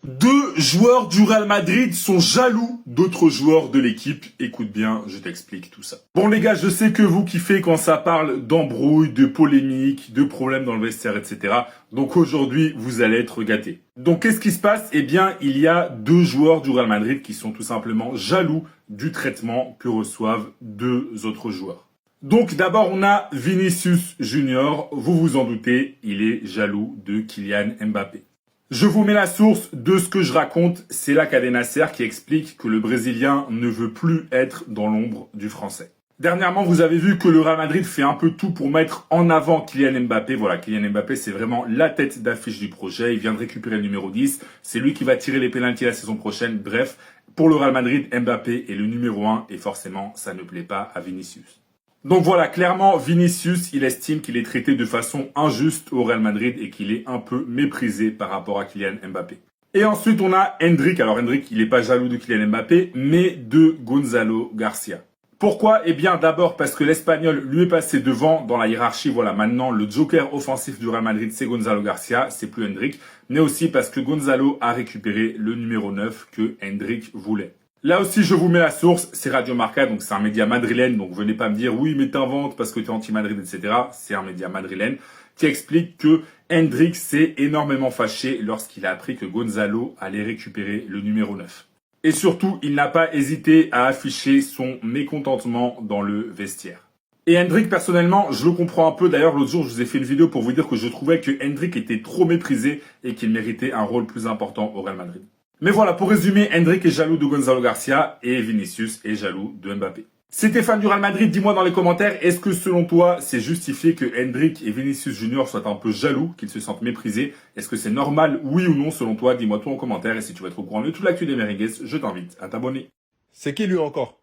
Deux joueurs du Real Madrid sont jaloux d'autres joueurs de l'équipe. Écoute bien, je t'explique tout ça. Bon les gars, je sais que vous kiffez quand ça parle d'embrouilles, de polémiques, de problèmes dans le vestiaire, etc. Donc aujourd'hui, vous allez être gâtés. Donc qu'est-ce qui se passe? Eh bien, il y a deux joueurs du Real Madrid qui sont tout simplement jaloux du traitement que reçoivent deux autres joueurs. Donc d'abord, on a Vinicius Junior. Vous vous en doutez, il est jaloux de Kylian Mbappé. Je vous mets la source de ce que je raconte, c'est la Cadena Ser qui explique que le Brésilien ne veut plus être dans l'ombre du Français. Dernièrement, vous avez vu que le Real Madrid fait un peu tout pour mettre en avant Kylian Mbappé. Voilà, Kylian Mbappé, c'est vraiment la tête d'affiche du projet. Il vient de récupérer le numéro 10. C'est lui qui va tirer les pénaltys la saison prochaine. Bref, pour le Real Madrid, Mbappé est le numéro 1 et forcément, ça ne plaît pas à Vinicius. Donc voilà, clairement, Vinicius, il estime qu'il est traité de façon injuste au Real Madrid et qu'il est un peu méprisé par rapport à Kylian Mbappé. Et ensuite, on a Endrick. Alors Endrick, il n'est pas jaloux de Kylian Mbappé, mais de Gonzalo Garcia. Pourquoi? Eh bien, d'abord parce que l'Espagnol lui est passé devant dans la hiérarchie. Voilà, maintenant, le joker offensif du Real Madrid, c'est Gonzalo Garcia, c'est plus Endrick. Mais aussi parce que Gonzalo a récupéré le numéro 9 que Endrick voulait. Là aussi, je vous mets la source, c'est Radio Marca, donc c'est un média madrilène, donc venez pas me dire oui mais t'inventes parce que t'es anti-Madrid, etc. C'est un média madrilène qui explique que Endrick s'est énormément fâché lorsqu'il a appris que Gonzalo allait récupérer le numéro 9. Et surtout, il n'a pas hésité à afficher son mécontentement dans le vestiaire. Et Endrick, personnellement, je le comprends un peu. D'ailleurs, l'autre jour, je vous ai fait une vidéo pour vous dire que je trouvais que Endrick était trop méprisé et qu'il méritait un rôle plus important au Real Madrid. Mais voilà, pour résumer, Endrick est jaloux de Gonzalo Garcia et Vinicius est jaloux de Mbappé. Si t'es fan du Real Madrid, dis-moi dans les commentaires, est-ce que selon toi, c'est justifié que Endrick et Vinicius Junior soient un peu jaloux, qu'ils se sentent méprisés? Est-ce que c'est normal, oui ou non, selon toi? Dis-moi tout en commentaire et si tu veux être au courant de toute l'actu des Merengues, je t'invite à t'abonner. C'est qui lui encore?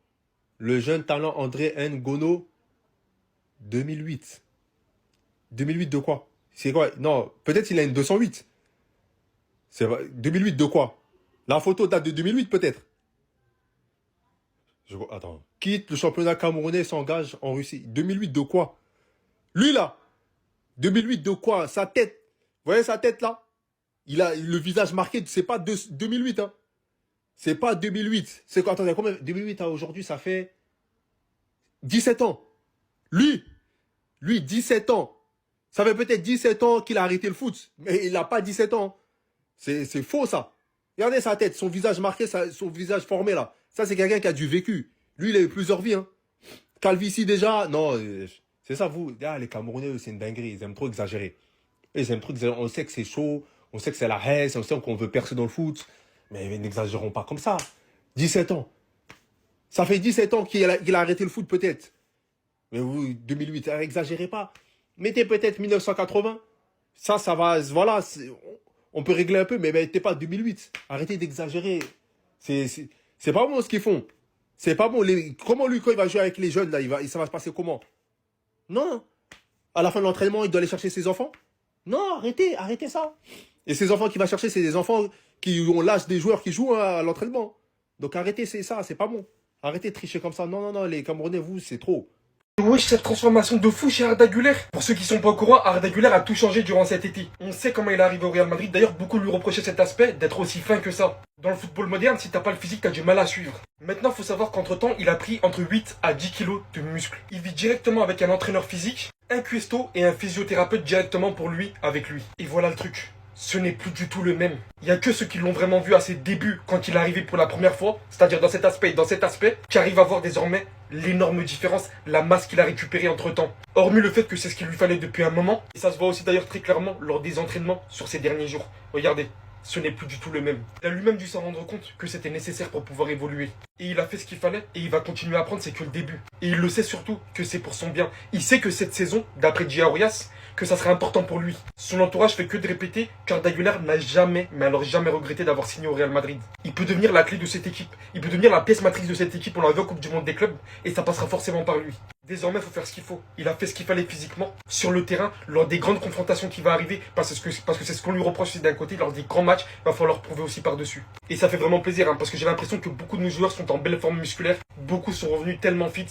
Le jeune talent André Ngono 2008. 2008 de quoi? C'est quoi? Non, peut-être il a une 208. C'est vrai. 2008 de quoi? La photo date de 2008 peut-être. Attends. Quitte le championnat camerounais, s'engage en Russie. 2008 de quoi? Lui là. 2008 de quoi? Sa tête. Vous voyez sa tête là? Il a le visage marqué. C'est pas 2008 hein. C'est pas 2008. C'est quoi? Attendez, combien? 2008 à aujourd'hui ça fait 17 ans. Lui 17 ans. Ça fait peut-être 17 ans qu'il a arrêté le foot. Mais il n'a pas 17 ans. C'est faux ça. Regardez sa tête, son visage marqué, son visage formé là. Ça, c'est quelqu'un qui a du vécu. Lui, il a eu plusieurs vies. Hein. Calvitie déjà, non, c'est ça vous. Ah, les Camerounais, c'est une dinguerie. Ils aiment trop exagérer. Ils aiment trop exagérer. On sait que c'est chaud, on sait que c'est la haine, on sait qu'on veut percer dans le foot. Mais n'exagérons pas comme ça. 17 ans. Ça fait 17 ans qu'il a arrêté le foot peut-être. Mais vous, 2008, exagérez pas. Mettez peut-être 1980. Ça va, voilà. On peut régler un peu, mais mettez pas 2008. Arrêtez d'exagérer. C'est pas bon ce qu'ils font. C'est pas bon. Comment lui, quand il va jouer avec les jeunes, là, ça va se passer comment? Non. À la fin de l'entraînement, il doit aller chercher ses enfants? Non, arrêtez ça. Et ces enfants qu'il va chercher, c'est des enfants qui ont l'âge des joueurs qui jouent à l'entraînement. Donc arrêtez, c'est ça, c'est pas bon. Arrêtez de tricher comme ça. Non, les Camerounais, vous, c'est trop. Wesh, cette transformation de fou chez Arda Güler. Pour ceux qui sont pas au courant, Arda Güler a tout changé durant cet été. On sait comment il est arrivé au Real Madrid. D'ailleurs, beaucoup lui reprochaient cet aspect d'être aussi fin que ça. Dans le football moderne, si t'as pas le physique, t'as du mal à suivre. Maintenant, faut savoir qu'entre temps, il a pris entre 8 à 10 kilos de muscles. Il vit directement avec un entraîneur physique, un cuistot et un physiothérapeute directement pour lui, avec lui. Et voilà le truc. Ce n'est plus du tout le même. Il n'y a que ceux qui l'ont vraiment vu à ses débuts quand il est arrivé pour la première fois, c'est-à-dire dans cet aspect, qui arrivent à voir désormais l'énorme différence, la masse qu'il a récupérée entre temps. Hormis le fait que c'est ce qu'il lui fallait depuis un moment, et ça se voit aussi d'ailleurs très clairement lors des entraînements sur ces derniers jours. Regardez, ce n'est plus du tout le même. Il a lui-même dû s'en rendre compte que c'était nécessaire pour pouvoir évoluer. Et il a fait ce qu'il fallait, et il va continuer à apprendre, c'est que le début. Et il le sait surtout que c'est pour son bien. Il sait que cette saison, d'après Gia Orias, que ça serait important pour lui. Son entourage fait que de répéter qu'Arda Güler n'a jamais, mais alors jamais regretté d'avoir signé au Real Madrid. Il peut devenir la clé de cette équipe. Il peut devenir la pièce matrice de cette équipe. On l'a vu en Coupe du Monde des clubs et ça passera forcément par lui. Désormais, il faut faire ce qu'il faut. Il a fait ce qu'il fallait physiquement, sur le terrain, lors des grandes confrontations qui vont arriver, parce que c'est ce qu'on lui reproche aussi d'un côté, lors des grands matchs, il va falloir prouver aussi par-dessus. Et ça fait vraiment plaisir, hein, parce que j'ai l'impression que beaucoup de nos joueurs sont en belle forme musculaire, beaucoup sont revenus tellement fit.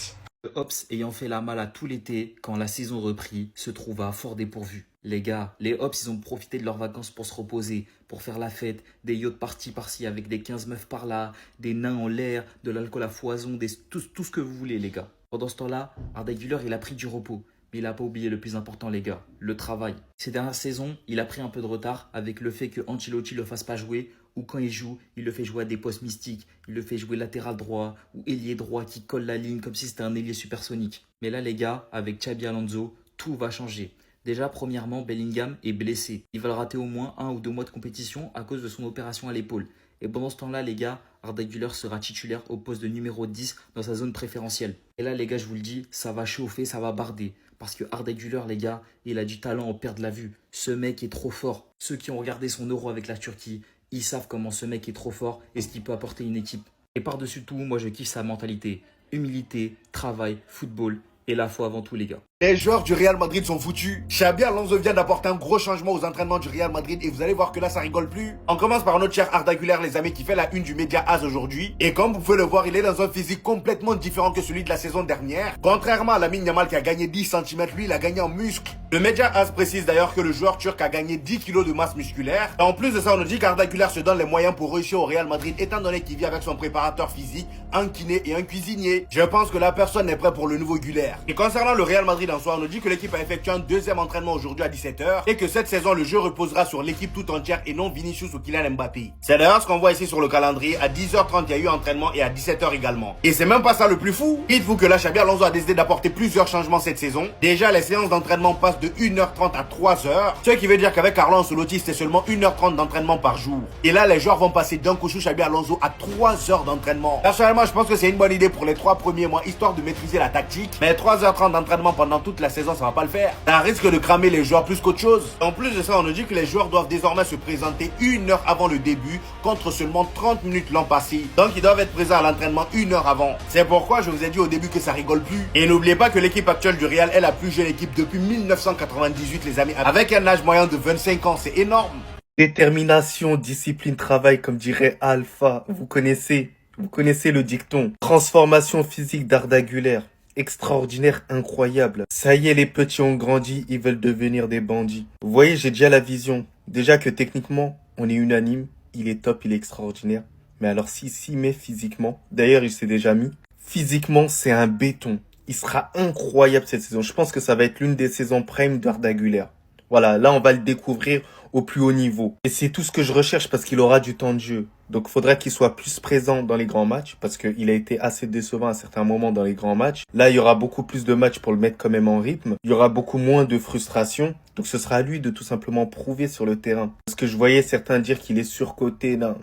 Hops ayant fait la malle à tout l'été, quand la saison reprit, se trouva fort dépourvu. Les gars, les Hops, ils ont profité de leurs vacances pour se reposer, pour faire la fête, des yachts partis par-ci avec des 15 meufs par-là, des nains en l'air, de l'alcool à foison, tout ce que vous voulez, les gars. Pendant ce temps-là, Arda Güler, il a pris du repos. Mais il n'a pas oublié le plus important, les gars, le travail. Ces dernières saisons, il a pris un peu de retard avec le fait que Ancelotti ne le fasse pas jouer, ou quand il joue, il le fait jouer à des postes mystiques, il le fait jouer latéral droit, ou ailier droit qui colle la ligne comme si c'était un ailier supersonique. Mais là, les gars, avec Xabi Alonso, tout va changer. Déjà, premièrement, Bellingham est blessé. Il va le rater au moins 1 ou 2 mois de compétition à cause de son opération à l'épaule. Et pendant ce temps-là, les gars, Arda Güler sera titulaire au poste de numéro 10 dans sa zone préférentielle. Et là, les gars, je vous le dis, ça va chauffer, ça va barder. Parce que Arda Güler, les gars, il a du talent, on perd de la vue. Ce mec est trop fort. Ceux qui ont regardé son Euro avec la Turquie, ils savent comment ce mec est trop fort et ce qu'il peut apporter une équipe. Et par-dessus tout, moi, je kiffe sa mentalité. Humilité, travail, football et la foi avant tout, les gars. Les joueurs du Real Madrid sont foutus. Xabi Alonso vient d'apporter un gros changement aux entraînements du Real Madrid et vous allez voir que là ça rigole plus. On commence par notre cher Arda Güler, les amis, qui fait la une du Média AS aujourd'hui. Et comme vous pouvez le voir, il est dans un physique complètement différent que celui de la saison dernière. Contrairement à Lamine Yamal qui a gagné 10 cm, lui il a gagné en muscle. Le Média AS précise d'ailleurs que le joueur turc a gagné 10 kg de masse musculaire. Et en plus de ça, on nous dit qu'Arda Güler se donne les moyens pour réussir au Real Madrid étant donné qu'il vit avec son préparateur physique, un kiné et un cuisinier. Je pense que la personne est prête pour le nouveau Güler. Et concernant le Real Madrid en soi, on nous dit que l'équipe a effectué un deuxième entraînement aujourd'hui à 17h et que cette saison le jeu reposera sur l'équipe tout entière et non Vinicius ou Kylian Mbappé. C'est d'ailleurs ce qu'on voit ici sur le calendrier. À 10h30 il y a eu entraînement et à 17h également. Et c'est même pas ça le plus fou. Dites-vous que là Xabi Alonso a décidé d'apporter plusieurs changements cette saison. Déjà les séances d'entraînement passent de 1h30 à 3h, ce qui veut dire qu'avec Carlo Ancelotti c'était seulement 1h30 d'entraînement par jour. Et là les joueurs vont passer d'un coup sous Xabi Alonso à 3 heures d'entraînement. Personnellement je pense que c'est une bonne idée pour les 3 premiers mois histoire de maîtriser la tactique. Mais 3h30 d'entraînement pendant toute la saison ça va pas le faire. Ça risque de cramer les joueurs plus qu'autre chose. En plus de ça, on nous dit que les joueurs doivent désormais se présenter 1 heure avant le début contre seulement 30 minutes l'an passé. Donc ils doivent être présents à l'entraînement 1 heure avant. C'est pourquoi je vous ai dit au début que ça rigole plus. Et n'oubliez pas que l'équipe actuelle du Real est la plus jeune équipe depuis 1998 les amis. Avec un âge moyen de 25 ans, c'est énorme. Détermination, discipline, travail, comme dirait Alpha. Vous connaissez le dicton. Transformation physique d'Arda Güler. Extraordinaire, incroyable. Ça y est, les petits ont grandi, ils veulent devenir des bandits. Vous voyez, j'ai déjà la vision. Déjà que techniquement, on est unanime. Il est top, il est extraordinaire. Mais alors s'il met physiquement, d'ailleurs il s'est déjà mis, physiquement c'est un béton. Il sera incroyable cette saison. Je pense que ça va être l'une des saisons prime d'Arda Güler. Voilà, là on va le découvrir au plus haut niveau. Et c'est tout ce que je recherche parce qu'il aura du temps de jeu. Donc il faudrait qu'il soit plus présent dans les grands matchs parce qu'il a été assez décevant à certains moments dans les grands matchs. Là, il y aura beaucoup plus de matchs pour le mettre quand même en rythme. Il y aura beaucoup moins de frustration. Donc ce sera à lui de tout simplement prouver sur le terrain. Parce que je voyais certains dire qu'il est surcoté. Là.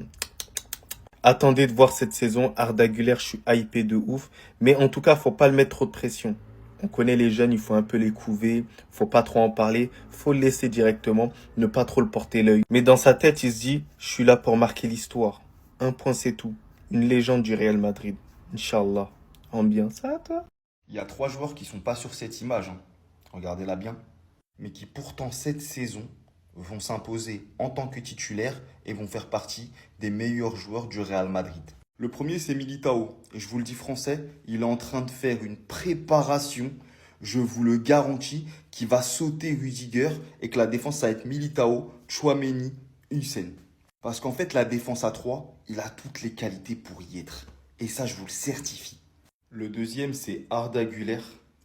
Attendez de voir cette saison. Arda Güler, je suis hypé de ouf. Mais en tout cas, faut pas le mettre trop de pression. On connaît les jeunes, il faut un peu les couver, faut pas trop en parler, faut le laisser directement, ne pas trop le porter l'œil. Mais dans sa tête, il se dit, je suis là pour marquer l'histoire. Un point, c'est tout. Une légende du Real Madrid. Inch'Allah. Ambiance ça, toi? Il y a 3 joueurs qui sont pas sur cette image, hein. Regardez-la bien. Mais qui pourtant cette saison vont s'imposer en tant que titulaires et vont faire partie des meilleurs joueurs du Real Madrid. Le premier, c'est Militao. Et je vous le dis français, il est en train de faire une préparation, je vous le garantis, qui va sauter Rudiger et que la défense, ça va être Militao, Tchouaméni, Hussein. Parce qu'en fait, la défense à 3, il a toutes les qualités pour y être. Et ça, je vous le certifie. Le deuxième, c'est Arda Güler.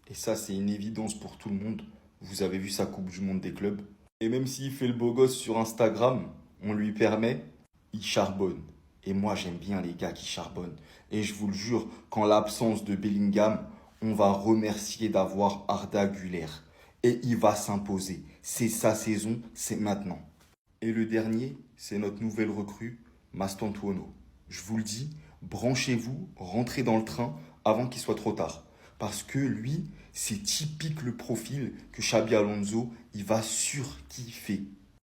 Et ça, c'est une évidence pour tout le monde. Vous avez vu sa Coupe du Monde des clubs. Et même s'il fait le beau gosse sur Instagram, on lui permet, il charbonne. Et moi, j'aime bien les gars qui charbonnent. Et je vous le jure, qu'en l'absence de Bellingham, on va remercier d'avoir Arda Güler. Et il va s'imposer. C'est sa saison, c'est maintenant. Et le dernier, c'est notre nouvelle recrue, Mastantuono. Je vous le dis, branchez-vous, rentrez dans le train avant qu'il soit trop tard. Parce que lui, c'est typique le profil que Xabi Alonso, il va surkiffer.